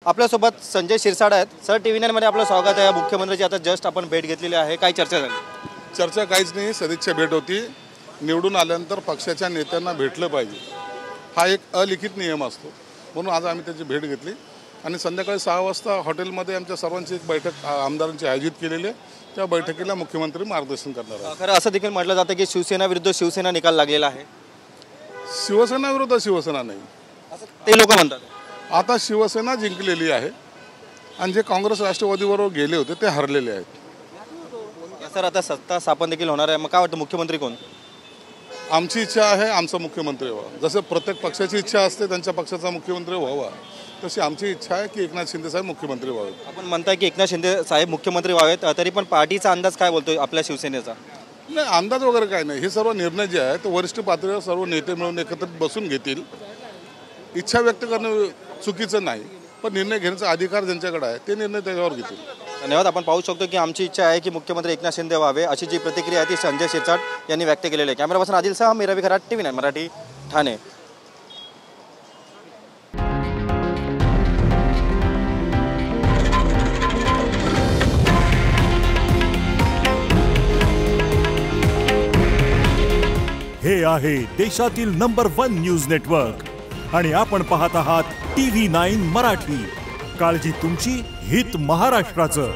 आपल्यासोबत संजय शिरसाट आहेत sir. TV9 मध्ये आपलं स्वागत आहे. मुख्यमंत्र्यांची आता जस्ट आपण भेट घेतलेली आहे. काय चर्चा झाली? चर्चा काहीच नाही, सदिच्छा भेट होती. निवडून आल्यानंतर पक्षाच्या नेत्यांना भेटलं पाहिजे हा एक अलिखित नियम असतो, म्हणून आज आम्ही त्याची भेट घेतली आणि संध्याकाळी 6 वाजता हॉटेलमध्ये आमच्या सर्वांची एक बैठक आमदारांची आयोजित केलेली आहे. त्या बैठकीला मुख्यमंत्री मार्गदर्शन करणार आहेत. खरं असं देखील म्हटलं जातं की शिवसेना विरुद्ध शिवसेना निकाल लागलेला आहे. शिवसेना विरुद्ध शिवसेना नाही असं ते लोक म्हणतात. आता शिवसेना जिंकलेली आहे आणि जे काँग्रेस राष्ट्रवादीबरोबर गेले होते ते हरलेले आहेत. सर आता सत्ता स्थापन देखील होणार आहे, मग काय वाटतं मुख्यमंत्री कोण? आमची इच्छा आहे आमचा मुख्यमंत्री व्हावा. जसं प्रत्येक पक्षाची इच्छा असते त्यांच्या पक्षाचा मुख्यमंत्री व्हावा, तशी आमची इच्छा आहे की एकनाथ शिंदे साहेब मुख्यमंत्री व्हावे. आपण म्हणताय की एकनाथ शिंदे साहेब मुख्यमंत्री व्हावेत, तरी पण पार्टीचा अंदाज काय बोलतोय आपल्या शिवसेनेचा? नाही, अंदाज वगैरे काय नाही. हे सर्व निर्णय जे आहे ते वरिष्ठ पातळीवर सर्व नेते मिळून एकत्रित बसून घेतील. इच्छा व्यक्त करणं चुकीचं नाही, पण निर्णय घेण्याचा अधिकार ज्यांच्याकडे आहे ते निर्णय त्याच्यावर घेतील. धन्यवाद. आपण पाहू शकतो की आमची इच्छा आहे की मुख्यमंत्री एकनाथ शिंदे व्हावे, अशी जी प्रतिक्रिया आहे ती संजय शिरसाट यांनी व्यक्त केलेली आहे. कॅमेरा पर्सन आदिलसह मी रवी खरात, TV9 मराठी, ठाणे. हे आहे देशातील नंबर 1 न्यूज नेटवर्क आणि आपण पाहत आहात TV9 मराठी. काळजी तुमची, हित महाराष्ट्राचं.